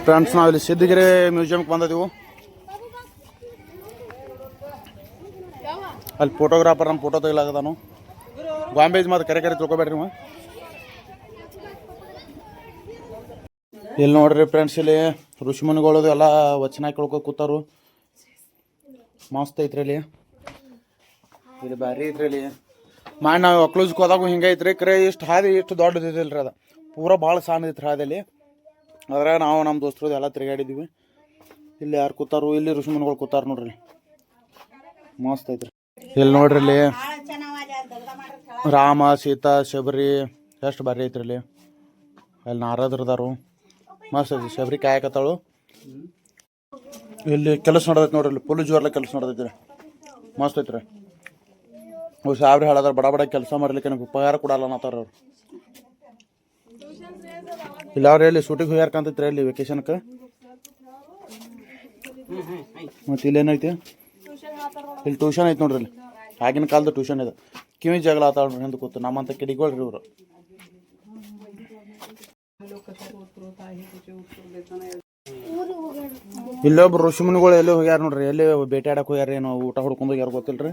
Friends ನಾವಿಲ್ಲಿ ಸಿದ್ಧಗಿರಿ ಮ್ಯೂಸಿಯಂಗೆ ಬಂದಿದ್ದೀವಿ. ಅಲ್ಲಿ ಫೋಟೋಗ್ರಾಫರ್ ನಮ್ಮ ಫೋಟೋ ತೆಗಿಲಾಕದಾನು. ಗಾಂಬೇಜ್ ಮಾತು ಕರೆ ತಿಳ್ಕೊಬೇಡ್ರಿ ನೀವು. ಇಲ್ಲಿ ನೋಡ್ರಿ ಫ್ರೆಂಡ್ಸ್, ಇಲ್ಲಿ ಋಷಿಮುನಿಗಳದು ಎಲ್ಲ ವಚನ ಕೇಳ್ಕೊ ಕೂತಾರು. ಮಸ್ತ್ ಐತ್ರಿ ಇಲ್ಲಿ. ಇದು ಭಾರಿ ಐತ್ರಿ ಇಲ್ಲಿ. ಮಾಡಿ ನಾವು ಅಕ್ಲೂಸ್ಗೆ ಹೋದಾಗ ಹಿಂಗೆ ಐತ್ರಿ. ಕರೆ ಇಷ್ಟು ಹಾದಿ ಇಷ್ಟು ದೊಡ್ಡದು ಇದಿಲ್ರಿ. ಅದು ಪೂರ ಭಾಳ ಸಣ್ಣ ಐತ್ರಿ ಹಾದಿಯಲ್ಲಿ. ಅದ್ರಾಗ ನಾವು ನಮ್ಮ ದೋಸ್ತರು ಎಲ್ಲ ತಿರುಗಾಡಿದ್ದೀವಿ. ಇಲ್ಲಿ ಯಾರು ಕೂತಾರು? ಇಲ್ಲಿ ಋಷಿಮುನಿಗಳು ಕೂತಾರ ನೋಡ್ರಿ. ಮಸ್ತ್ ಐತ್ರಿ. ಇಲ್ಲಿ ನೋಡ್ರಿ, ಇಲ್ಲಿ ರಾಮ ಸೀತಾ ಶಬರಿ ಎಷ್ಟು ಭಾರಿ ಐತ್ರಿ ಇಲ್ಲಿ. ಅಲ್ಲಿ ನಾರದ್ರದಾರು ಮಸ್ತ್ ಐತಿ. ಶಬರಿ ಕಾಯಕತ್ತಾಳು. ಇಲ್ಲಿ ಕೆಲಸ ನೋಡದೈತಿ ನೋಡ್ರಿ. ಇಲ್ಲಿ ಫುಲ್ ಜೋರ್ಲ ಕೆಲಸ ನೋಡದೈತಿ. ಮಸ್ತ್ ಐತ್ರಿ. ಅವ್ರು ಸಾಬ್ರಿ ಹೇಳದಾರ ಬಡ ಕೆಲಸ ಮಾಡ್ಲಿಕ್ಕೆ ನನಗೆ ಉಪಕಾರ ಕೊಡಲ್ಲ ಅನ್ನತ್ತಾರ ಅವ್ರು. ಇಲ್ಲ ಅವ್ರು ಎಲ್ಲಿ ಶೂಟಿಂಗ್ ಹೋಗ್ಯಾರ್ಕಂತೈತ್ರಿ ಇಲ್ಲಿ ವೆಕೇಶನ್ಗೆ. ಮತ್ತು ಇಲ್ಲೇನೈತಿ? ಇಲ್ಲಿ ಟ್ಯೂಷನ್ ಐತಿ ನೋಡ್ರಿ. ಇಲ್ಲಿ ಆಗಿನ ಕಾಲದ ಟ್ಯೂಷನ್ ಇದೆ. ಕಿವಿ ಜಗಳ ಆತಾಳ್ರಿ ಹಿಂದೆ ಕೂತು. ನಮ್ಮಂತ ಕಿಡಿಗಳ್ರಿ ಇವರು. ಇಲ್ಲೊಬ್ರು ಋಷಿಮುನಿಗಳು ಎಲ್ಲಿ ಹೋಗ್ಯಾರ ನೋಡ್ರಿ. ಎಲ್ಲಿ ಭೇಟಿ ಆಡಕ್ಕೆ ಹೋಗ್ಯಾರ, ಏನೋ ಊಟ ಹುಡ್ಕೊಂಡು ಹೋಗ್ಯಾರ ಗೊತ್ತಿಲ್ರಿ.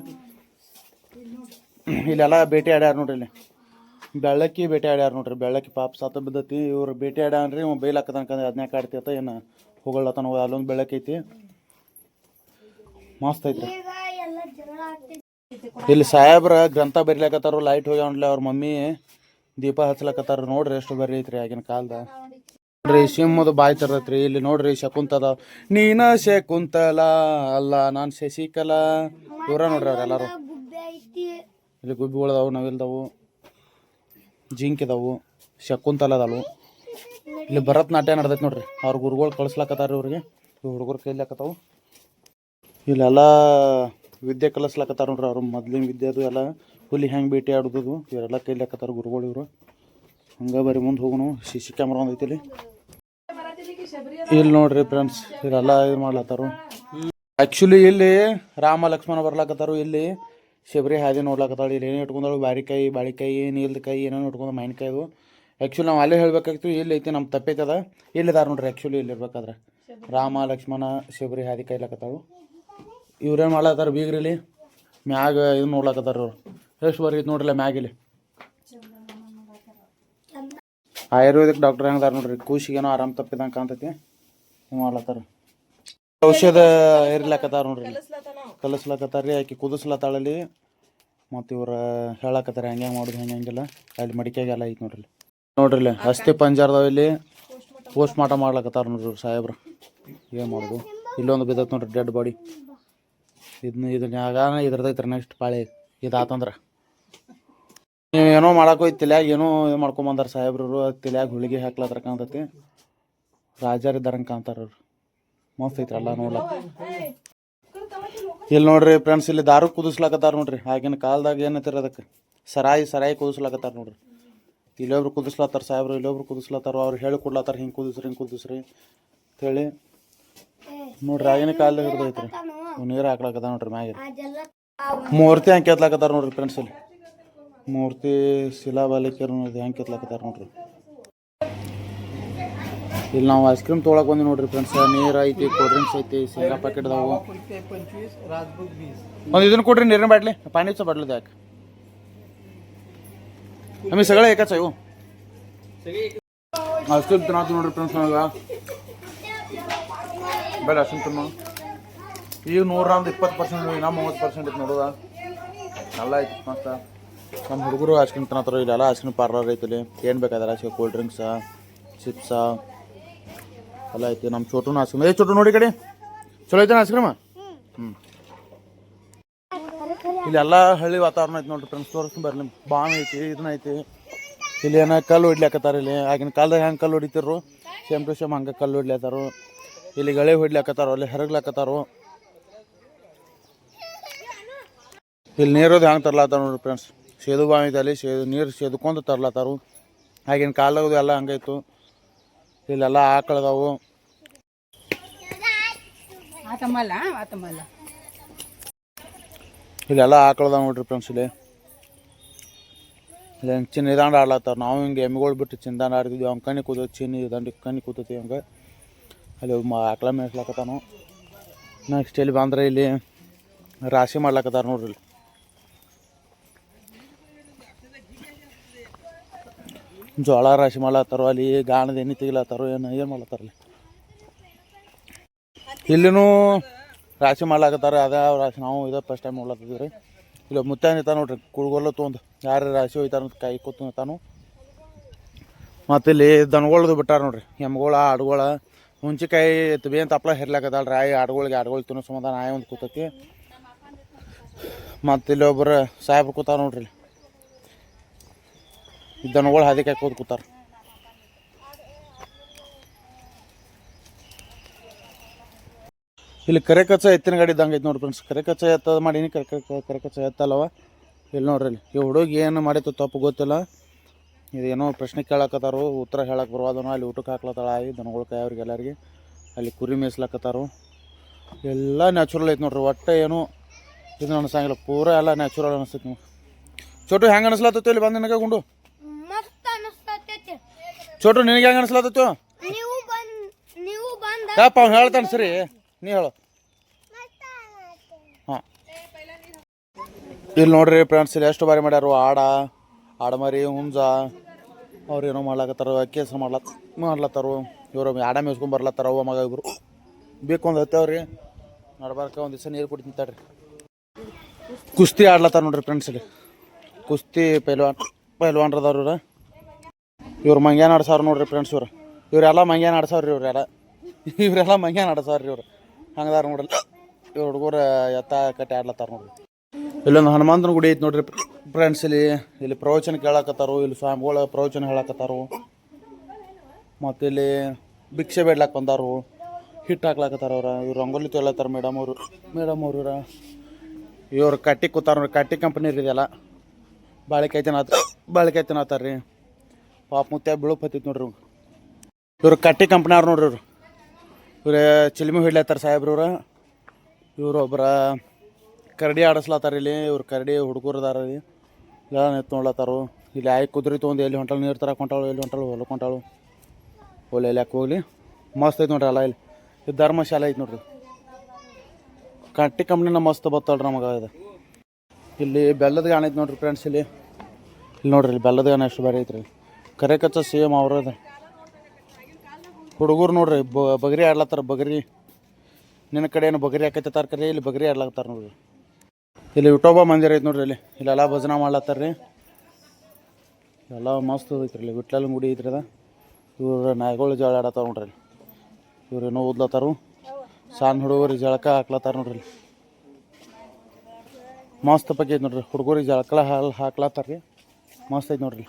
ಇಲ್ಲೆಲ್ಲ ಭೇಟಿ ಆಡ್ಯಾರ ನೋಡ್ರಿ. ಇಲ್ಲಿ ಬೆಳ್ಳಕ್ಕಿ ಭೇಟಿ ಆಡ್ಯಾರ ನೋಡ್ರಿ. ಬೆಳ್ಳಕ್ಕಿ ಪಾಪ ಸಾತ ಬಿದ್ದತಿ. ಇವ್ರು ಭೇಟಿ ಆಡ್ಯಾನ್ರಿ. ಇವ್ ಬೈಲಾಕತನ್ಕಂದ್ರೆ ಅದನ್ನೇ ಕಾಡ್ತಿತ್ತ ಏನು ಹೋಗಳತನ. ಅಲ್ಲೊಂದು ಬೆಳ್ಳಕ್ಕಿ ಐತಿ. ಮಸ್ತ್ ಐತ್ರಿ. ಇಲ್ಲಿ ಸಾಹೇಬ್ರ ಗ್ರಂಥ ಬರಿಲಾಕತ್ತಾರ. ಲೈಟ್ ಹೋಗ್ಯಾವನ್ಲಿ. ಅವ್ರ ಮಮ್ಮಿ ದೀಪ ಹಚ್ಲಕತ್ತಾರ ನೋಡ್ರಿ. ಎಷ್ಟು ಬರಿ ಐತ್ರಿ ಆಗಿನ ಕಾಲದ. ನೋಡ್ರಿ ಸಿಂಹದ ಬಾಯಿ ತರತ್ರಿ. ಇಲ್ಲಿ ನೋಡ್ರಿ ಶಕುಂತಲ. ನೀನ ಶಕುಂತಲ ಅಲ್ಲ ನಾನು ಶಶಿಕಲಾ. ಇವ್ರ ನೋಡ್ರಿ ಅವ್ರ ಎಲ್ಲಾರು. ಇಲ್ಲಿ ಗುಬ್ಬಿಗಳದಾವು, ನವಿಲ್ದಾವು, ಜಿಂಕಿದಾವು, ಶಕುಂತಲ ಅದಾವು. ಇಲ್ಲಿ ಭರತನಾಟ್ಯ ನಡ್ದೈತಿ ನೋಡ್ರಿ. ಅವ್ರ ಗುರುಗಳು ಕಳಿಸ್ಲಾಕತ್ತಾರ ಇವ್ರಿಗೆ. ಇವ್ ಹುಡುಗರು ಕೈಲಾಕತ್ತಾವು. ಇಲ್ಲೆಲ್ಲ ವಿದ್ಯೆ ಕಲಿಸ್ಲಾಕತ್ತಾರ ನೋಡ್ರಿ. ಅವ್ರು ಮೊದ್ಲಿನ ವಿದ್ಯೆ ಅದು ಎಲ್ಲ. ಹುಲಿ ಹೆಂಗೆ ಭೇಟಿ ಆಡೋದು ಇವರೆಲ್ಲ ಕೈಲಾಕತ್ತಾರ ಗುರುಗಳು ಇವರು. ಹಂಗೆ ಬರೀ ಮುಂದೆ ಹೋಗೋಣ. CC ಕ್ಯಾಮ್ರಾ ಒಂದೈತಿ ಇಲ್ಲಿ. ಇಲ್ಲಿ ನೋಡ್ರಿ ಫ್ರೆಂಡ್ಸ್, ಇಲ್ಲೆಲ್ಲ ಇದು ಮಾಡ್ಲತ್ತಾರು. ಆ್ಯಕ್ಚುಲಿ ಇಲ್ಲಿ ರಾಮ ಲಕ್ಷ್ಮಣ ಬರ್ಲಾಕತ್ತಾರು. ಇಲ್ಲಿ ಶಬರಿ ಹಾದಿ ನೋಡ್ಲಾಕತ್ತಾಳು. ಇಲ್ಲಿ ಏನೇನು ಇಟ್ಕೊಂಡಳು? ಬಾಳಿಕಾಯಿ, ನೀಲ್ದಕಾಯಿ ಏನೇನು ಇಟ್ಕೊಂಡು ಮಾವಿನಕಾಯಿದು. ಆ್ಯಕ್ಚುಲಿ ನಾವು ಅಲ್ಲೇ ಹೇಳ್ಬೇಕಾಗಿತ್ತು. ಇಲ್ಲಿ ಐತಿ ನಮ್ಮ ತಪ್ಪೈತದ. ಇಲ್ಲಿದಾರ ನೋಡ್ರಿ. ಆ್ಯಕ್ಚುಲಿ ಇಲ್ಲಿ ಇರ್ಬೇಕಾದ್ರೆ ರಾಮ ಲಕ್ಷ್ಮಣ ಶಬರಿ ಹಾದಿ ಕಾಯ್ಲಾಕತ್ತಾಳು. ಇವ್ರೇನು ಮಾಡ್ಲತ್ತಾರ ಬೀಗ್ರಿಲಿ ಮ್ಯಾಗ ಇದು ನೋಡ್ಲಾಕತ್ತಾರ. ಅವ್ರು ಎಷ್ಟು ಬರೀ ಐತಿ ನೋಡ್ರಿಲ್ಲ ಮ್ಯಾಗಿಲ್ಲಿ. ಆಯುರ್ವೇದಿಕ್ ಡಾಕ್ಟರ್ ಹೆಂಗದಾರ ನೋಡ್ರಿ. ಕೂಸಿಗೇನೋ ಆರಾಮ್ ತಪ್ಪಿದಂಗೆ ಕಾಣ್ತೈತಿ. ಮಾಡ್ಲತ್ತಾರ. ಔಷಧ ಏರ್ಲಾಕತ್ತಾರ ನೋಡ್ರಿ. ಕಲಿಸ್ಲಾಕತ್ತಾರ. ಆಕಿ ಕುದಿಸ್ಲತ್ತಾಳಲ್ಲಿ. ಮತ್ತು ಇವ್ರು ಹೇಳಾಕತ್ತಾರ ಹೆಂಗೆ ಮಾಡೋದು ಹೆಂಗಿಲ್ಲ. ಅಲ್ಲಿ ಮಡಿಕೆಗೆಲ್ಲ ಐತಿ ನೋಡ್ರಿ. ನೋಡ್ರಿ ಅಸ್ಥಿ ಪಂಜರದವ. ಇಲ್ಲಿ ಪೋಸ್ಟ್ ಮಾರ್ಟಮ್ ಮಾಡ್ಲಾಕತ್ತಾರ ನೋಡ್ರಿ ಸಾಹೇಬ್ರು. ಏನು ಮಾಡೋದು? ಇಲ್ಲೊಂದು ಬಿದ್ದೈತೆ ನೋಡ್ರಿ ಡೆಡ್ ಬಾಡಿ. ಇದನ್ನ ಆಗಾನ ಇದ್ರದೈತ್ರಿ ನೆಕ್ಸ್ಟ್ ಪಾಳಿ ಇದಾತಂದ್ರೆ. ನೀವು ಏನೋ ಮಾಡಾಕೋಯ್ತು ತಲ್ಯಾಗ ಏನೋ ಇದು ಮಾಡ್ಕೊಂಬಂದಾರ ಸಾಹೇಬ್ರು. ತಲ್ಯಾಗ ಹುಳಿಗೆ ಹಾಕ್ಲತ್ತಾರ ಕಾಣ್ತೈತಿ. ರಾಜಾರ್ ಇದ್ದಾರಂಗೆ ಕಾಣ್ತಾರ ಅವ್ರು. ಮಸ್ತ್ ಐತ್ರಿ ಎಲ್ಲ ನೋಡ್ಲಕ್ಕ. ಇಲ್ಲಿ ನೋಡ್ರಿ ಫ್ರೆಂಡ್ಸ್, ಇಲ್ಲಿ ದಾರು ಕುದಿಸ್ಲಾಕತ್ತಾರ ನೋಡ್ರಿ. ಆಗಿನ ಕಾಲದಾಗ ಏನೈತಿರ ಅದಕ್ಕೆ ಸರಾಯಿ ಕುದಿಸ್ಲಾಕತ್ತಾರ ನೋಡ್ರಿ. ಇಲ್ಲೊಬ್ರು ಕುದಿಸ್ಲತ್ತಾರ ಸಾಹೇಬ್ರು. ಇಲ್ಲೊಬ್ರು ಕುದಿಸ್ಲತ್ತಾರ. ಅವ್ರು ಹೇಳಿ ಕೊಡ್ಲತ್ತಾರ ಹಿಂಗೆ ಕುದಿಸ್ರಿ ಅಂತೇಳಿ ನೋಡ್ರಿ. ಆಗಿನ ಕಾಲದಾಗ ಹಿಡ್ದೈತ್ರಿ. ನೀರು ಹಾಕ್ಲಾಕತ್ತಾರ ನೋಡ್ರಿ ಮ್ಯಾಗ. ಮೂರ್ತಿ ಹೆಂಗೆ ಕೆತ್ಲಾಕತ್ತಾರ ನೋಡ್ರಿ ಫ್ರೆಂಡ್ಸ್. ಇಲ್ಲಿ ಮೂರ್ತಿ ಶಿಲಾಬಾಲಿಕೆರು ಹೆಂಗೆ ಕೆತ್ಲಾಕತ್ತಾರ ನೋಡ್ರಿ. ಇಲ್ಲಿ ನಾವು ಐಸ್ ಕ್ರೀಮ್ ತೊಗೊಳಕ್ ಬಂದ್ವಿ ನೋಡ್ರಿ ಫ್ರೆಂಡ್ಸ್. ನೀರು ಐತಿ, ಕೋಲ್ಡ್ ಡ್ರಿಂಕ್ಸ್ ಐತಿ, ಶೇಂಗಾ ಪ್ಯಾಕೆಟ್ ಅದಾವು. ಒಂದು ಇದನ್ನ ಕೊಡ್ರಿ, ನೀರಿನ ಬಾಟ್ಲಿ, ಪಾನಿಚ್ಚ ಬಾಟ್ಲಿ ಯಾಕೆ ನಮಗೆ ಸಗಳ ಏಕಾಚ ಇವು ಐಸ್ ಕ್ರೀಮ್ ತಿನ್ನೋದು ನೋಡ್ರಿ ಫ್ರೆಂಡ್ಸ್. ನಾವಾಗ ಬೇಡ ಅಷ್ಟು ತಿನ್ನೋ. ಈಗ 100 20%, ಇನ್ನೂ 30% ಐತಿ ನೋಡುವ. ಎಲ್ಲ ಐತಿ ಮಸ್ತ. ನಮ್ಮ ಹುಡುಗರು ಐಸ್ ಕ್ರೀಮ್ ತಿನ್ನತ್ತಾರ. ಇಲ್ಲೆಲ್ಲ ಐಸ್ ಕ್ರೀಮ್ ಪಾರ್ಲರ್ ಐತಿ. ಏನು ಬೇಕಾದ್ರೆ ಕೋಲ್ಡ್ ಡ್ರಿಂಕ್ಸಾ, ಚಿಪ್ಸಾ ಎಲ್ಲ ಐತಿ. ನಮ್ಮ ಚೋಟುನ ಐಸ್ ಕ್ರೀಮ್. ಚೋಟು ನೋಡಿ ಕಡೆ ಚಲೋ ಐತೆ ಐಸ್ ಕ್ರೀಮ್. ಇಲ್ಲೆಲ್ಲ ಹಳ್ಳಿ ವಾತಾವರಣ ಐತಿ ನೋಡ್ರಿ ಫ್ರೆಂಡ್ಸ್. ತೋರಿಸ್ತೀನಿ ಬರ್ಲಿ. ಬಾವಿ ಐತಿ, ಇದನ್ನ ಐತಿ. ಇಲ್ಲಿ ಏನೋ ಕಲ್ಲು ಹೊಡ್ಲಿಕ್ಕತ್ತಾರ. ಇಲ್ಲಿ ಆಗಿನ ಕಾಲದಾಗ ಹೆಂಗೆ ಕಲ್ಲು ಹೊಡಿತಿರು ಸೇಮ್ ಟು ಸೇಮ್ ಹಂಗೆ ಕಲ್ಲು ಹೊಡ್ಲತ್ತಾರು. ಇಲ್ಲಿ ಗಳೆ ಹೊಡ್ಲಿಕ್ಕತ್ತಾರ. ಅಲ್ಲಿ ಹರಗ್ಲಾಕತ್ತಾರು. ಇಲ್ಲಿ ನೀರೋದು ಹೆಂಗೆ ತರ್ಲಾತಾರ ನೋಡ್ರಿ ಫ್ರೆಂಡ್ಸ್. ಸೇದು ಬಾವಿ ಐತೆ. ಅಲ್ಲಿ ನೀರು ಸೇದ್ಕೊಂಡು ತರ್ಲಾತಾರು. ಆಗಿನ ಕಾಲದಾಗ ಎಲ್ಲ ಹಂಗಾಯ್ತು. ಇಲ್ಲೆಲ್ಲ ಆಕಳದಾವು. ಇಲ್ಲೆಲ್ಲ ಆಕಳದಾವ ನೋಡ್ರಿ ಫ್ರೆಂಡ್ಸ್. ಇಲ್ಲಿ ಚಿನ್ನಿದಾಂಡು ಆಡ್ಲತ್ತಾರ. ನಾವು ಹಿಂಗೆ ಎಮ್ಮೆಗಳು ಬಿಟ್ಟು ಚಿಂದಾಂಡು ಆಡ್ತಿದ್ವಿ. ಅವ್ನ ಕಣ್ಣಿ ಕೂತೈತಿ. ಚಿನ್ನಿ ದಂಡಿ ಕಣ್ಣಿ ಕೂತೈತಿ. ಹಂಗೆ ಅಲ್ಲಿ ಆಕಳ ಮೇಯಿಸ್ಲಾಕತ್ತಾನು. ನೆಕ್ಸ್ಟ್ ಇಲ್ಲಿ ಬಂದ್ರೆ ಇಲ್ಲಿ ರಾಶಿ ಮಾಡ್ಲಾಕತ್ತಾರ ನೋಡ್ರಿ. ಇಲ್ಲಿ ಜೋಳ ರಾಶಿ ಮಾಡ್ಲತ್ತಾರೋ, ಅಲ್ಲಿ ಗಾಣದ ಎಣ್ಣೆ ತೆಗಿಲತ್ತಾರೋ, ಏನು ಮಾಡ್ಲತ್ತಾರಲ್ಲಿ. ಇಲ್ಲಿನೂ ರಾಶಿ ಮಾಡ್ಲಾಕತ್ತಾರ. ಅದೇ ರಾಶಿ ನಾವು ಇದೇ ಫಸ್ಟ್ ಟೈಮ್ ನೋಡ್ಲತ್ತಿದ್ವಿ ರೀ. ಇಲ್ಲ ಮುತ್ತ ನಿಂತ ನೋಡ್ರಿ, ಕುಳ್ಗೊಲ್ಲ ತೊಗೊಂಡು ಯಾರು ರಾಶಿ ಹೋಯ್ತಾರ ಕೈ ಕೂತು ನಿಂತಾನು. ಮತ್ತು ಇಲ್ಲಿ ದನಗಳದು ಬಿಟ್ಟಾರ ನೋಡ್ರಿ, ಎಮ್ಗಳ ಆಡುಗಳ. ಹುಂಚಿಕಾಯಿ ಬೇ ಅಂತ ಹಪ್ಳ ಹೆರ್ಲಾಕತ್ತಲ್ಲ ರಾಯಿ ಆಡುಗಳು ತಿನ್ನೋ ಸಂಬಂಧ ನಾಯಿ ಒಂದು ಕೂತೈತಿ. ಮತ್ತು ಇಲ್ಲಿ ಒಬ್ಬರು ಸಾಹೇಬ್ರು ಕೂತಾರ ನೋಡ್ರಿ. ಈ ದನಗಳು ಹಾದಿಕಾಯಿ ಕೂತ್ ಕೂತಾರ. ಇಲ್ಲಿ ಕರೆಕಚ್ಚ ಎತ್ತಿನ ಗಾಡಿ ಇದ್ದಂಗೆ ಐತೆ ನೋಡ್ರಿ ಫ್ರೆಂಡ್ಸ್. ಕರೆಕಚ್ಚ ಎತ್ತದ ಮಾಡೀನಿ, ಕರೆಕಚ್ಚ ಎತ್ತಲ್ಲವ. ಇಲ್ಲಿ ನೋಡ್ರಿ, ಇಲ್ಲಿ ಈ ಹುಡುಗಿ ಏನು ಮಾಡಿತ್ತು ತಪ್ಪು ಗೊತ್ತಿಲ್ಲ. ಇದೇನೋ ಪ್ರಶ್ನೆ ಕೇಳಕತ್ತಾರು, ಉತ್ತರ ಹೇಳಕ್ಕೆ ಬರುವಾದನೋ. ಅಲ್ಲಿ ಊಟಕ್ಕೆ ಹಾಕ್ಲತ್ತಾಳ ಆಯಿ ದನಗಳ ಕೈ ಅವ್ರಿಗೆ ಎಲ್ಲರಿಗೆ. ಅಲ್ಲಿ ಕುರಿ ಮೇಯಿಸ್ಲಕತ್ತಾರು. ಎಲ್ಲ ನ್ಯಾಚುರಲ್ ಐತೆ ನೋಡ್ರಿ. ಒಟ್ಟು ಏನು ಇದು ಅನ್ಸಂಗಿಲ್ಲ, ಪೂರ ಎಲ್ಲ ನ್ಯಾಚುರಲ್ ಅನಿಸ್ತೈತಿ ನಿಮ್ಗೆ. ಚೋಟು ಹೆಂಗೆ ಅನಿಸ್ಲತ್ತೈತಿ ಇಲ್ಲಿ ಬಂದು ನಿನಗೆ ಗುಂಡು? ಚೋಟು ನಿನಗೆ ಹೆಂಗೆ ಅನಿಸ್ಲತ್ತೈತಿ? ಯಾಪ ಅವ್ನು ಹೇಳ್ತಾನೆ ಸರಿ, ನೀ ಹೇಳು. ಹಾಂ, ಇಲ್ಲಿ ನೋಡ್ರಿ ಫ್ರೆಂಡ್ಸ್, ಇಲ್ಲಿ ಎಷ್ಟು ಬಾರಿ ಮಾಡ್ಯಾರು. ಆಡಮರಿ ಹುಂಜ ಅವ್ರು ಏನೋ ಮಾಡ್ಲಾಕತ್ತಾರ, ಅಕ್ಕಿ ಹೆಸರು ಮಾಡ್ಲತ್ತಾರು. ಇವರು ಆಡ ಮೇಯ್ಸ್ಕೊಂಡ್ ಬರ್ಲತ್ತಾರ. ಅವ್ವ ಮಗ ಇಬ್ರು ಬೇಕು ಒಂದು ಹತ್ತವ್ರಿ. ನಡ್ಬಾರ್ಕ ಒಂದು ದಿವಸ ನೀರು ಕುಡಿ ತಿಂತಾರ್ರಿ. ಕುಸ್ತಿ ಆಡ್ಲತ್ತಾರ ನೋಡ್ರಿ ಫ್ರೆಂಡ್ಸ್. ಇಲ್ಲಿ ಕುಸ್ತಿ ಪೈಲ್ವಾನ್ರದವ್ರು ಇವ್ರು ಮಂಗ್ಯಾನ ಆಡ್ಸವ್ರು ನೋಡ್ರಿ ಫ್ರೆಂಡ್ಸ್. ಇವರೆಲ್ಲ ಮಂಗ್ಯಾನ ಆಡ್ಸವ್ರಿ. ಇವರೆಲ್ಲ ಮಂಗ್ಯಾನ ಆಡ್ಸವ್ರಿ. ಇವ್ರು ಹಂಗದಾರ ನೋಡ್ರಿ. ಇವ್ರು ಹುಡುಗರು ಎತ್ತ ಕಟ್ಟಿ ಆಡ್ಲತ್ತಾರ ನೋಡ್ರಿ. ಇಲ್ಲೊಂದು ಹನುಮಂತನ ಗುಡಿ ಐತೆ ನೋಡ್ರಿ ಫ್ರೆಂಡ್ಸ್. ಇಲ್ಲಿ ಪ್ರವಚನ ಕೇಳಾಕತ್ತಾರು. ಇಲ್ಲಿ ಸ್ವಾಮಿಗಳ ಪ್ರವಚನ ಹೇಳಕತ್ತಾರು. ಮತ್ತು ಇಲ್ಲಿ ಭಿಕ್ಷೆ ಬೇಡ್ಲಾಕ ಬಂದಾರು, ಹಿಟ್ಟು ಹಾಕ್ಲಾಕತ್ತಾರ. ಇವ್ರು ರಂಗೋಲಿ ತೊಗೊಳತ್ತಾರ ಮೇಡಮ್ ಅವ್ರು. ಇವ್ರು ಕಟ್ಟಿ ಕೂತಾರ ನೋಡ್ರಿ. ಕಟ್ಟಿ ಕಂಪ್ನಿ ಇದೆಯಲ್ಲ, ಬಾಳಿಕಾಯಿ ತಿನ್ನತ್ತಾರ ರೀ. ಪಾಪ ಮುತ್ಯ ಬಿಳುಪ್ ಹತ್ತೈತಿ ನೋಡ್ರಿ. ಇವ್ರು ಕಟ್ಟಿ ಕಂಪ್ನಿಯವ್ರು ನೋಡ್ರಿ. ಇವ್ರು ಚಿಲ್ಮಿ ಹಿಡ್ಲತ್ತಾರ ಸಾಹೇಬ್ರವ್ರು. ಇವ್ರು ಒಬ್ಬರ ಕರಡಿ ಆಡಿಸ್ಲತ್ತಾರ ಇಲ್ಲಿ. ಇವ್ರು ಕರಡಿ ಹುಡುಗರದಾರ ರೀ. ಎಲ್ಲ ನಿಂತು ನೋಡ್ಲತ್ತಾರು. ಇಲ್ಲಿ ಆಯ್ ಕುದುರೆ ತೊಗೊಂಡು ಎಲ್ಲಿ ಹೊಂಟಾಳು, ನೀರು ತರಕ್ಕೆ ಹೊಂಟಾಳು, ಎಲ್ಲಿ ಹೊಂಟಾಳು, ಹೊಲಕ್ಕೆ ಹೊಂಟಾಳು. ಒಳ್ಳೆ ಎಲ್ಲಿ ಯಾಕೆ ಹೋಗ್ಲಿ, ಮಸ್ತ್ ಐತೆ ನೋಡ್ರಿ. ಅಲ್ಲ ಇಲ್ಲಿ ಇದು ಧರ್ಮಶಾಲೆ ಐತೆ ನೋಡ್ರಿ. ಕಟ್ಟಿ ಕಂಪ್ನಿನ ಮಸ್ತ್ ಬತ್ತಳ್ರಿ ನಮಗೆ ಇದು. ಇಲ್ಲಿ ಬೆಲ್ಲದ ಗಾಣ ಐತೆ ನೋಡ್ರಿ ಫ್ರೆಂಡ್ಸ್. ಇಲ್ಲಿ ನೋಡ್ರಿ, ಇಲ್ಲಿ ಬೆಲ್ಲದ ಗಾಣ ಎಷ್ಟು ಬೇರೆ ಐತ್ರಿ. ಕರೆಕಚ್ಚ ಸೇಮ್ ಅವ್ರದ ಹುಡುಗರು ನೋಡ್ರಿ. ಬಗರಿ ಆಡ್ಲತ್ತಾರ. ಬಗರಿ ನಿನ್ನ ಕಡೆ ಏನು ಬಗರಿ ಹಾಕೈತಾರ ಕರೆ, ಇಲ್ಲಿ ಬಗರಿ ಆಡ್ಲತ್ತಾರ ನೋಡ್ರಿ. ಇಲ್ಲಿ ವಿಠೋಬಾ ಮಂದಿರ ಐತೆ ನೋಡ್ರಿ. ಇಲ್ಲೆಲ್ಲ ಭಜನೆ ಮಾಡ್ಲತ್ತಾರ ರೀ. ಎಲ್ಲ ಮಸ್ತ್ ಐತ್ರಿ. ಇಲ್ಲಿ ವಿಟ್ಲನ ಗುಡಿ ಐತ್ರಿ ಅದ. ಇವ್ರು ನಾಯಿಗಳು ಜಳ ಆಡತ್ತಾರ ನೋಡ್ರಿ. ಇವ್ರು ಏನೋ ಓದ್ಲತ್ತಾರು. ಸಣ್ಣ ಹುಡುಗರಿಗೆ ಜಳಕ ಹಾಕ್ಲತ್ತಾರ ನೋಡ್ರಿ. ಮಸ್ತ್ ಬಗ್ಗೆ ಐತೆ ನೋಡ್ರಿ. ಹುಡುಗರಿಗೆ ಜಳಕ ಹಾಕ್ಲತ್ತಾರ ರೀ. ಮಸ್ತ್ ಐತೆ ನೋಡ್ರಿ.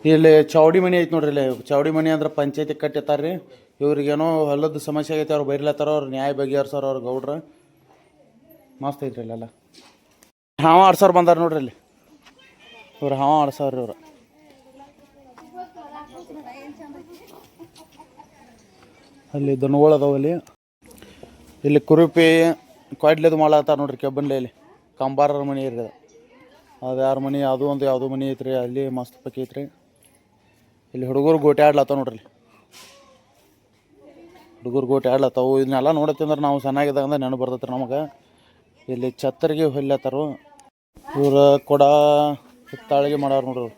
ಇಲ್ಲಿ ಚೌಡಿ ಮನೆ ಐತೆ ನೋಡ್ರಿ. ಇಲ್ಲಿ ಚೌಡಿ ಮನೆ ಅಂದ್ರೆ ಪಂಚಾಯತಿ ಕಟ್ಟಿರ್ತಾರೆ ರೀ. ಇವ್ರಿಗೇನೋ ಹೊಲದ ಸಮಸ್ಯೆ ಆಗೈತೆ, ಅವ್ರು ಬೈರ್ಲತ್ತಾರ. ಅವ್ರು ನ್ಯಾಯ ಬಗೆಹರ್ಸೋರು ಅವ್ರು ಗೌಡ್ರ. ಮಸ್ತ್ ಐತ್ರಿ ಇಲ್ಲೆಲ್ಲ. ಹಾವ ಆಡ್ಸೋರು ಬಂದಾರ ನೋಡ್ರಿ. ಇಲ್ಲಿ ಇವ್ರು ಹಾವ ಆಡ್ಸೋರು. ಇವ್ರು ಅಲ್ಲಿ ದನಗಳು ಅದಾವ. ಇಲ್ಲಿ ಕುರುಪಿ ಕೊಡ್ಲಿದು ಮಾಡ್ಲತ್ತಾರ ನೋಡ್ರಿ. ಕೆಬ್ಬನ್ಲೇಲಿ ಕಂಬಾರರ ಮನೆ ಇರ್ತದೆ. ಅದು ಯಾರ ಮನೆ, ಅದು ಒಂದು ಯಾವುದೋ ಮನೆ ಐತ್ರಿ. ಅಲ್ಲಿ ಮಸ್ತ್ ಪಕ್ಕಿ ಐತ್ರಿ. ಇಲ್ಲಿ ಹುಡುಗರು ಗೋಟೆ ಆಡ್ಲತ್ತಾವ ನೋಡ್ರಿ. ಹುಡುಗರು ಗೋಟೆ ಆಡ್ಲತ್ತಾವು. ಇದನ್ನೆಲ್ಲ ನೋಡತ್ತಂದ್ರೆ ನಾವು ಚೆನ್ನಾಗಿದ್ದಾಗ ನೆನಪು ಬರ್ತೈತ್ರಿ ನಮಗೆ. ಇಲ್ಲಿ ಛತ್ತರಿಗೆ ಹೊಲ್ಲತ್ತಾರು. ಇವ್ರು ಕೊಡ ಹಿತ್ತಾಳಿಗೆ ಮಾಡ್ಯಾರ ನೋಡ್ರಿ.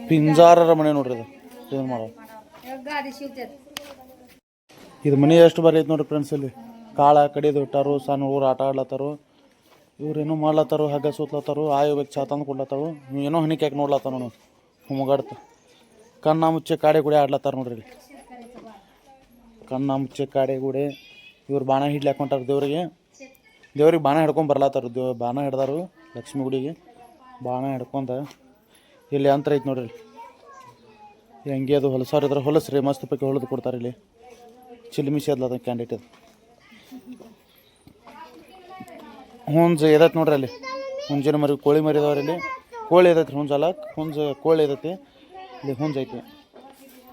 ಪಿಂಜಾರರ ಮನೆ ನೋಡ್ರಿ. ಇದು ಏನು ಮಾಡೋ ಇದು ಮನೆ ಎಷ್ಟು ಬಾರಿ ಐತೆ ನೋಡ್ರಿ ಫ್ರೆಂಡ್ಸ್. ಇಲ್ಲಿ ಕಾಳ ಕಡಿದು ಇಟ್ಟಾರು. ಸಣ್ಣ ಹುಡುಗರು ಆಟ ಆಡ್ಲತ್ತಾರು. ಇವ್ರೇನೋ ಮಾಡ್ಲತ್ತಾರು. ಹಗ್ಗ ಸುತ್ಲತ್ತಾರು. ಆಯ್ಬೇಕು ಚಾ ತಂದು ಕೊಡ್ಲತ್ತಾರು. ಏನೋ ಹಣಿಕೆ ಹಾಕಿ ನೋಡ್ಲತ್ತಾರ ನೋಡು. ಹುಮ್ಮಗಾಡ್ತ ಕಣ್ಣ ಮುಚ್ಚೆ ಕಾಡೆ ಗುಡಿ ಆಡ್ಲತ್ತಾರ ನೋಡ್ರಿ. ಇಲ್ಲಿ ಕಣ್ಣ ಮುಚ್ಚೆ ಕಾಡೆ ಗುಡಿ. ಇವ್ರು ಬಾಣ ಹಿಡ್ಲಾಕ ಹೊಂಟಾರ. ದೇವ್ರಿಗೆ ಬಾಣ ಹಿಡ್ಕೊಂಡು ಬರ್ಲತ್ತಾರ. ಬಾಣ ಹಿಡ್ದಾರು ಲಕ್ಷ್ಮೀ ಗುಡಿಗೆ. ಬಾಣ ಹಿಡ್ಕೊಂಡ ಇಲ್ಲಿ ಅಂತರ ಐತೆ ನೋಡ್ರಿ. ಹೆಂಗೆ ಅದು ಹೊಲಸಾರು ಇದ್ರೆ ಹೊಲಸ್ರಿ ಮಸ್ತ್ ಪೈಕಿ ಹೊಲದು ಕೊಡ್ತಾರೆ. ಇಲ್ಲಿ ಚಿಲ್ಮಿಸಿ ಅದ್ಲದ ಕ್ಯಾಂಡಿಡೇಟ್ ಅದು. ಹುಂಜ ಎದೈತೆ ನೋಡ್ರಿ. ಅಲ್ಲಿ ಹುಂಜಿನ ಮರಿ ಕೋಳಿ ಮರಿ ಇದಾವ್ರಿ. ಇಲ್ಲಿ ಕೋಳಿ ಎದೈತಿ. ಹುಂಜಲ್ಲ ಕೋಳಿ ಎದೈತಿ. ಇಲ್ಲಿ ಹುಂಜ ಐತಿ.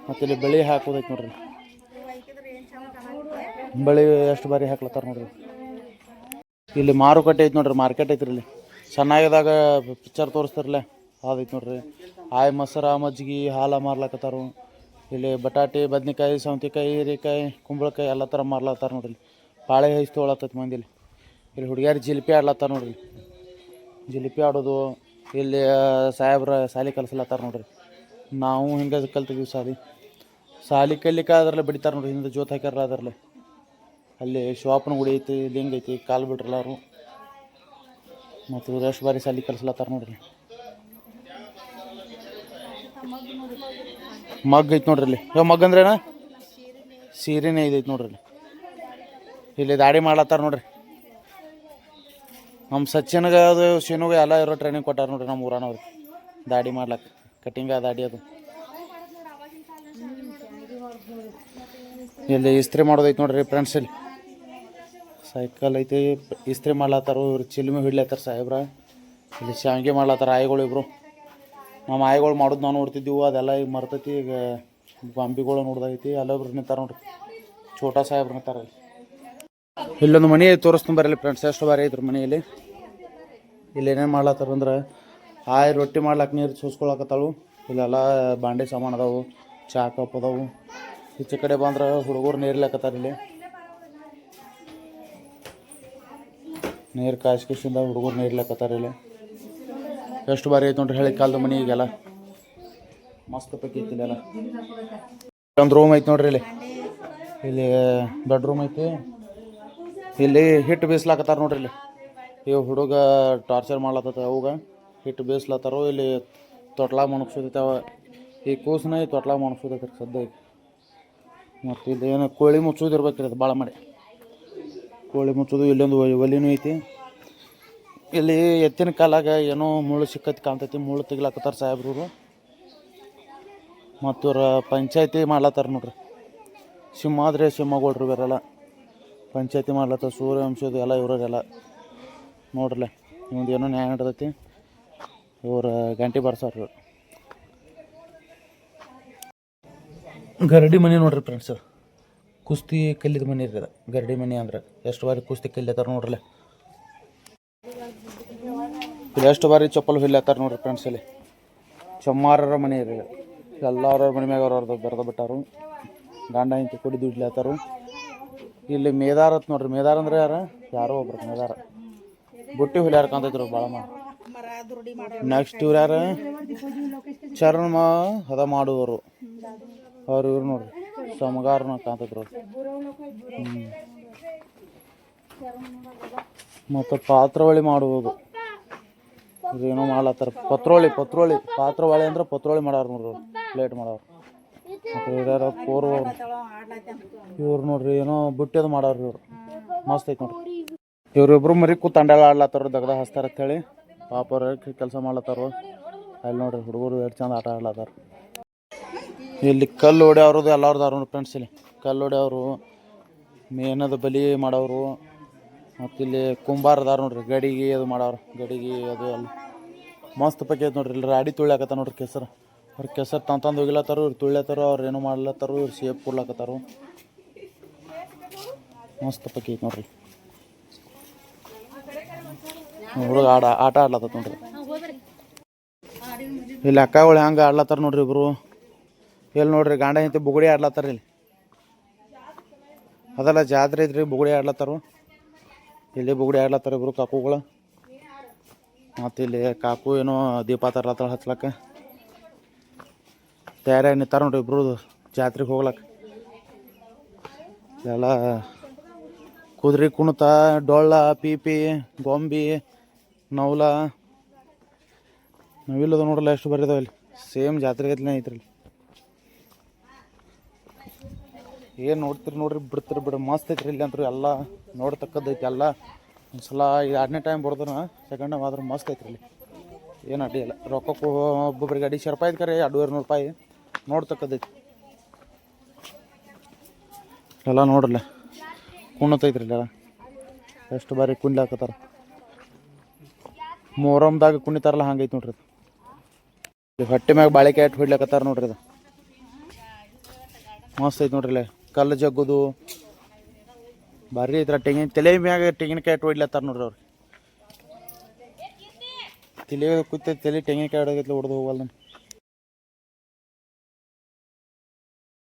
ಮತ್ತು ಇಲ್ಲಿ ಬಳಿ ಹಾಕೋದೈತಿ ನೋಡ್ರಿ. ಬಳಿ ಎಷ್ಟು ಬಾರಿ ಹಾಕ್ಲತ್ತಾರ ನೋಡ್ರಿ. ಇಲ್ಲಿ ಮಾರುಕಟ್ಟೆ ಐತಿ ನೋಡ್ರಿ. ಮಾರ್ಕೆಟ್ ಐತ್ರಿ. ಇಲ್ಲಿ ಸಣ್ಣಾಗಿದಾಗ ಪಿಕ್ಚರ್ ತೋರಿಸ್ತಾರಲ್ಲ ಅದೈತೆ ನೋಡ್ರಿ. ಆಯ್ ಮೊಸರ ಮಜ್ಜಿಗೆ ಹಾಲು ಮಾರ್ಲಕತ್ತಾರು. ಇಲ್ಲಿ ಬಟಾಟೆ ಬದ್ನೆಕಾಯಿ ಸೌತೆಕಾಯಿ ಹೀರೆಕಾಯಿ ಕುಂಬಳಕಾಯಿ ಎಲ್ಲ ಥರ ಮಾರ್ಲತ್ತಾರ ನೋಡ್ರಿ. ಪಾಳೆ ಹೈಸ್ ತೊಗೊಳತ್ತೈತೆ ಮಂದಿಲಿ. ಇಲ್ಲಿ ಹುಡುಗಿಯರು ಜಿಲಿಪಿ ಆಡ್ಲತ್ತಾರ ನೋಡ್ರಿ. ಜಿಲಿಪಿ ಆಡೋದು ಇಲ್ಲಿ ಸಾಹೇಬ್ರ ಸಾಲಿ ಕಲಿಸ್ಲತ್ತಾರ ನೋಡ್ರಿ. ನಾವು ಹಿಂಗೆ ಕಲ್ತಿದ್ವಿ ಸಾಲಿ ಕಲಿಕ್ಕೆ ಅದರಲ್ಲೇ ಬಿಡ್ತಾರೆ ನೋಡ್ರಿ. ಹಿಂದೆ ಜೋತ್ ಹಾಕ್ಯಾರಲ್ಲ ಅದರಲ್ಲೇ. ಅಲ್ಲಿ ಶಿವಾಪನ ಗುಡಿ ಐತಿ, ಲಿಂಗ ಐತಿ, ಕಾಲು ಬಿಟ್ರಲ್ಲಾರು. ಮತ್ತು ಎಷ್ಟು ಬಾರಿ ಸಾಲಿ ಕಲಿಸ್ಲತ್ತಾರ ನೋಡ್ರಿ. ಮಗ್ ಐತಿ ನೋಡ್ರಿ ಇಲ್ಲಿ. ಮಗ್ ಅಂದ್ರೇನ ಸೀರೆನೇ ಇದೈತಿ ನೋಡ್ರಿ ಇಲ್ಲಿ. ಇಲ್ಲಿ ದಾಡಿ ಮಾಡ್ಲತ್ತಾರ ನೋಡ್ರಿ. ನಮ್ಮ ಸಚಿನ್ಗೆ ಅದು ಶೀನುಗೆ ಎಲ್ಲ ಇರೋ ಟ್ರೈನಿಂಗ್ ಕೊಟ್ಟಾರ ನೋಡ್ರಿ ನಮ್ಮ ಊರನವ್ರು. ದಾಡಿ ಮಾಡ್ಲಕ್ಕ ಕಟಿಂಗ ದಾಡಿ ಅದು. ಇಲ್ಲಿ ಇಸ್ತ್ರಿ ಮಾಡೋದೈತಿ ನೋಡ್ರಿ ಫ್ರೆಂಡ್ಸ್. ಇಲ್ಲಿ ಸೈಕಲ್ ಐತಿ, ಇಸ್ತ್ರಿ ಮಾಡ್ಲತ್ತಾರ. ಇವ್ರು ಚಿಲ್ಮೆ ಹಿಡ್ಲತ್ತಾರ ಸಾಹೇಬ್ರ. ಇಲ್ಲಿ ಶಾವಿಗೆ ಮಾಡ್ಲತ್ತಾರ ಆಯಿಗಳು ಇಬ್ರು. ನಮ್ಮ ಆಯಿಗಳು ಮಾಡೋದು ನಾವು ನೋಡ್ತಿದ್ದೀವಿ, ಅದೆಲ್ಲ ಈಗ ಮರ್ತೈತಿ. ಈಗ ಬಾಂಬಿಗಳು ನೋಡ್ದೈತಿ. ಅಲ್ಲೊಬ್ರು ನಿಂತಾರ ನೋಡ್ರಿ, ಛೋಟಾ ಸಾಹೇಬ್ರು ನಿಂತಾರ. ಇಲ್ಲೊಂದು ಮನೆ ತೋರಿಸ್ತೀನಿ ಬರಲಿ ಫ್ರೆಂಡ್ಸ್, ಎಷ್ಟು ಬಾರಿ ಐತ್ರಿ ಮನೆಯಲ್ಲಿ. ಇಲ್ಲಿ ಏನೇನು ಮಾಡ್ಲತ್ತಾರ ಅಂದ್ರೆ ಆಯ್ ರೊಟ್ಟಿ ಮಾಡ್ಲಾಕ ನೀರು ಸೋಸ್ಕೊಳಕತ್ತಾಳು. ಇಲ್ಲೆಲ್ಲ ಬಾಂಡೆ ಸಾಮಾನು ಅದಾವು, ಚಾ ಕಪ್ ಅದಾವು. ಈಚೆ ಕಡೆ ಬಂದ್ರೆ ಹುಡುಗರು ನೀರ್ಲಾಕತ್ತಾರ. ಇಲ್ಲಿ ನೀರು ಕಾಯಿಸ್ಕಿಸಿಂದ ಹುಡುಗರು ನೀರ್ಲಾಕತ್ತಾರ. ಇಲ್ಲಿ ಎಷ್ಟು ಬಾರಿ ಐತೆ ನೋಡ್ರಿ ಹೇಳಿ ಕಾಲದ ಮನೆ. ಈಗೆಲ್ಲ ಮಸ್ತ್ ಪೈಕಿ ಐತಿ. ಇಲ್ಲೆಲ್ಲ ಒಂದು ರೂಮ್ ಐತಿ ನೋಡ್ರಿ. ಇಲ್ಲಿ ಬೆಡ್ರೂಮ್ ಐತಿ. ಇಲ್ಲಿ ಹಿಟ್ಟು ಬೇಯಿಸ್ಲಾಕತ್ತಾರ ನೋಡ್ರಿ. ಇಲ್ಲಿ ಇವು ಹುಡುಗ ಟಾರ್ಚರ್ ಮಾಡ್ಲತ್ತ ಅವಾಗ ಹಿಟ್ಟು ಬೇಯಿಸ್ಲತ್ತಾರೋ. ಇಲ್ಲಿ ತೊಟ್ಲಾಗ ಮಣಗ್ಸೋದೈತೆ. ಈ ಕೂಸನ ಈ ತೊಟ್ಲಾಗ ಮಣಗ್ಸೋದೈತೆ ರೀ ಸದ್ಯ. ಮತ್ತು ಇಲ್ಲಿ ಏನು ಕೋಳಿ ಮುಚ್ಚೋದು ಇರ್ಬೇಕ್ರಿ, ಅದು ಭಾಳ ಮಾಡಿ ಕೋಳಿ ಮುಚ್ಚೋದು. ಇಲ್ಲೊಂದು ಒಲಿನೂ ಐತಿ. ಇಲ್ಲಿ ಎತ್ತಿನ ಕಾಲಾಗ ಏನೋ ಮುಳ್ಳು ಸಿಕ್ಕತಿ ಕಾಣ್ತೈತಿ. ಮುಳ್ಳು ತೆಗಿಲಾಕತ್ತಾರ ಸಾಹೇಬ್ರು. ಮತ್ತು ಇವ್ರ ಪಂಚಾಯತಿ ಮಾಡ್ಲತ್ತಾರ ನೋಡ್ರಿ. ಸಿಂಹಾದ್ರೆ ಸಿಂಹಗಳ್ರು ಬೇರೆಲ್ಲ ಪಂಚಾಯತಿ ಮಾಡ್ಲತ್ತಾರ. ಸೂರ್ಯವಂಶದ ಎಲ್ಲ ಇವರೆಲ್ಲ ನೋಡ್ರಲ್ಲ. ಇವಂದು ಏನೋ ನ್ಯಾಯ ನಡ್ದೈತಿ. ಇವ್ರ ಗಂಟೆ ಬರ್ಸಾರ. ಇವ್ರು ಗರಡಿ ಮನೆ ನೋಡ್ರಿ ಫ್ರೆಂಡ್ಸ್. ಕುಸ್ತಿ ಕಲ್ಲಿದ ಮನೆ ಇರ್ತದೆ ಗರಡಿ ಮನೆ ಅಂದ್ರೆ. ಎಷ್ಟು ಬಾರಿ ಕುಸ್ತಿ ಕಲ್ಲಿತ್ತಾರ ನೋಡ್ರಲ್ಲ. ಇಲ್ಲಿ ಎಷ್ಟು ಬಾರಿ ಚಪ್ಪಲ್ ಹೊಲಿಯತ್ತಾರ ನೋಡ್ರಿ ಫ್ರೆಂಡ್ಸ್. ಇಲ್ಲಿ ಚಮ್ಮಾರರ ಮನೆ ಇರಲಿಲ್ಲ. ಎಲ್ಲರ ಮನೆ ಮ್ಯಾಗ ಅವ್ರವ್ರದ್ದು ಬರೆದು ಬಿಟ್ಟಾರು. ಗಂಡ ಇಂತ ಕುಡಿ ದುಡ್ಲಾತ್ತಾರು. ಇಲ್ಲಿ ಮೇದಾರ ಅಂತ ನೋಡ್ರಿ. ಮೇದಾರ ಅಂದ್ರೆ ಯಾರೋ ಒಬ್ರು ಮೇದಾರ ಬುಟ್ಟಿ ಹೊಲಿಯಾರ ಕಾಣ್ತೈತ್ರು ಭಾಳ ಮಾಡಿ. ನೆಕ್ಸ್ಟ್ ಇವ್ರು ಯಾರು ಚರ್ಮ ಹದ ಮಾಡುವವರು ಅವ್ರು. ಇವ್ರು ನೋಡ್ರಿ ಸಮಗಾರನ ಕಾಣ್ತೈತ್ರು. ಮತ್ತು ಪಾತ್ರವಳಿ ಮಾಡುವುದು ಏನೋ ಮಾಡ್ಲತ್ತಾರ. ಪತ್ರೋಳಿ ಪಾತ್ರವಳಿ ಅಂದ್ರೆ ಪತ್ರೋಳಿ ಮಾಡಾರ ನೋಡ್ರಿ. ಪ್ಲೇಟ್ ಮಾಡವ್ರು. ಮತ್ತು ಇವ್ರ್ಯಾರ ಕೋರ್ವರು. ಇವ್ರು ನೋಡ್ರಿ ಏನೋ ಬುಟ್ಟಿಯದು ಮಾಡವ್ರಿ. ಇವ್ರು ಮಸ್ತ್ ಐತಿ ನೋಡ್ರಿ. ಇವ್ರಿಬ್ರು ಮರಿ ಕೂತ್ ತಂಡಾಳ ಆಡ್ಲತ್ತಾರ. ದಗದ ಹಚ್ತಾರ ಅಂತೇಳಿ ಪಾಪ ಅವ್ರ ಕೆಲಸ ಮಾಡ್ಲತ್ತಾರ. ಅಲ್ಲಿ ನೋಡ್ರಿ ಹುಡುಗರು ಎಷ್ಟು ಚಂದ ಆಟ ಆಡ್ಲತ್ತಾರ. ಇಲ್ಲಿ ಕಲ್ಲು ಹೊಡೆಯವ್ರದ್ದು ಎಲ್ಲರದಾರ ನೋಡಿ ಫ್ರೆಂಡ್ಸ್. ಇಲ್ಲಿ ಕಲ್ಲು ಹೊಡೆಯವರು, ಮೇನದ ಬಲಿ ಮಾಡೋರು. ಮತ್ತು ಇಲ್ಲಿ ಕುಂಬಾರದಾರ ನೋಡ್ರಿ. ಗಡಿಗೆ ಅದು ಮಾಡವ್ರು. ಗಡಿಗೆ ಅದು ಎಲ್ಲ ಮಸ್ತ್ ಪೈಕಿ ಐತೆ ನೋಡ್ರಿ. ಇಲ್ಲಿ ರಾಡಿ ತುಳ್ಯಾಕತ್ತ ನೋಡ್ರಿ ಕೆಸರು. ಅವ್ರ ಕೆಸರು ತಂದು ಹೋಗಿಲತ್ತಾರು. ಇವ್ರು ತುಳ್ಯತ್ತಾರು. ಅವ್ರು ಏನೋ ಮಾಡ್ಲತ್ತಾರು. ಇವ್ರು ಸೇಪ್ ಕೊಡ್ಲಾಕತ್ತಾರು. ಮಸ್ತ್ ಪೈಕಿ ಐತೆ ನೋಡ್ರಿ. ಹುಡುಗ ಆಟ ಆಡ್ಲತ್ತ ನೋಡ್ರಿ. ಇಲ್ಲಿ ಅಕ್ಕಗಳು ಹೆಂಗೆ ಆಡ್ಲತ್ತಾರ ನೋಡ್ರಿ ಇಬ್ರು. ಇಲ್ಲಿ ನೋಡ್ರಿ ಗಂಡ ಹೆಂಡತಿ ಬುಗುಡಿ ಆಡ್ಲತ್ತಾರ. ಇಲ್ಲಿ ಅದೆಲ್ಲ ಜಾತ್ರೆ ಐತ್ರಿ. ಬುಗುಡಿ ಆಡ್ಲತ್ತಾರು. ಇಲ್ಲಿ ಬುಗುಡಿ ಆಡ್ಲತ್ತಾರ ಇಬ್ರು ಕಾಕುಗಳು. ಮತ್ತು ಇಲ್ಲಿ ಕಾಕು ಏನೋ ದೀಪ ತರ್ಲತ್ತಾರ ಹಚ್ಲಕ್ಕ. ತಯಾರಾಗಿ ನಿಂತಾರ ನೋಡ್ರಿ ಇಬ್ರು ಜಾತ್ರೆಗೆ ಹೋಗ್ಲಕ್ಕ. ಎಲ್ಲ ಕುದುರೆ ಕುಣಿತ, ಡೊಳ್ಳ, ಪೀಪಿ, ಗೊಂಬಿ, ನವಲ, ನವಿಲ್ಲದು ನೋಡಲ್ಲ ಎಷ್ಟು ಬರಿದಾವೆ. ಇಲ್ಲಿ ಸೇಮ್ ಜಾತ್ರೆಗೆ ಐತ್ರಿ. ಏನು ನೋಡ್ತೀರಿ ನೋಡ್ರಿ, ಬಿಡ್ತೀರಿ ಬಿಡ್ರಿ. ಮಸ್ತ್ ಐತ್ರಿ ಇಲ್ಲಿ ಅಂತೂ. ಎಲ್ಲ ನೋಡ್ತಕ್ಕದ್ದೈತಿ ಎಲ್ಲ. ಒಂದು ಸಲ 2ನೇ ಟೈಮ್ ಬರ್ದನ ಸೆಕೆಂಡ್ ಟೈಮ್ ಆದ್ರೆ ಮಸ್ತ್ ಐತ್ರಿ. ಇಲ್ಲಿ ಏನು ಅಡ್ಡಿ ಇಲ್ಲ. ರೊಕ್ಕಕ್ಕೂ ಒಬ್ಬೊಬ್ರಿಗೆ 200 ರೂಪಾಯಿ ಕರೆ 200 ರೂಪಾಯಿ ನೋಡ್ತಕ್ಕದ್ದೈತಿ. ಎಲ್ಲ ನೋಡ್ರಲ್ಲ ಕುಣತೈತ್ರಿ. ಇಲ್ಲ ಎಷ್ಟು ಬಾರಿ ಕುಣ್ಲಾಕತ್ತಾರ. ಮೊಹರಂದಾಗ ಕುಣಿತಾರಲ್ಲ ಹಂಗೈತಿ ನೋಡ್ರಿ. ಇದು ಹೊಟ್ಟೆ ಮ್ಯಾಗ ಬಾಳಿಕಾಯಿ ಇಟ್ಟು ಹೊಡ್ಲಾಕತ್ತಾರ ನೋಡ್ರಿ. ಇದು ಮಸ್ತ್ ಐತಿ ನೋಡ್ರಿ. ಕಲ್ಲು ಜಗ್ಗುದು ಭಾರಿ ಐತ್ರ. ತೆಂಗಿನ ತಲೆ ಮ್ಯಾಗ ತೆಂಗಿನಕಾಯಿ ಇಟ್ಟು ಹೊಡ್ಲತ್ತಾರ ನೋಡ್ರಿ. ಅವ್ರು ತಲೆ ಕೂತ ತಲೆ ತೆಂಗಿನಕಾಯಿ ಹೊಡೆದೈತಿ ಹೊಡೆದು ಹೋಗಲ್ಲ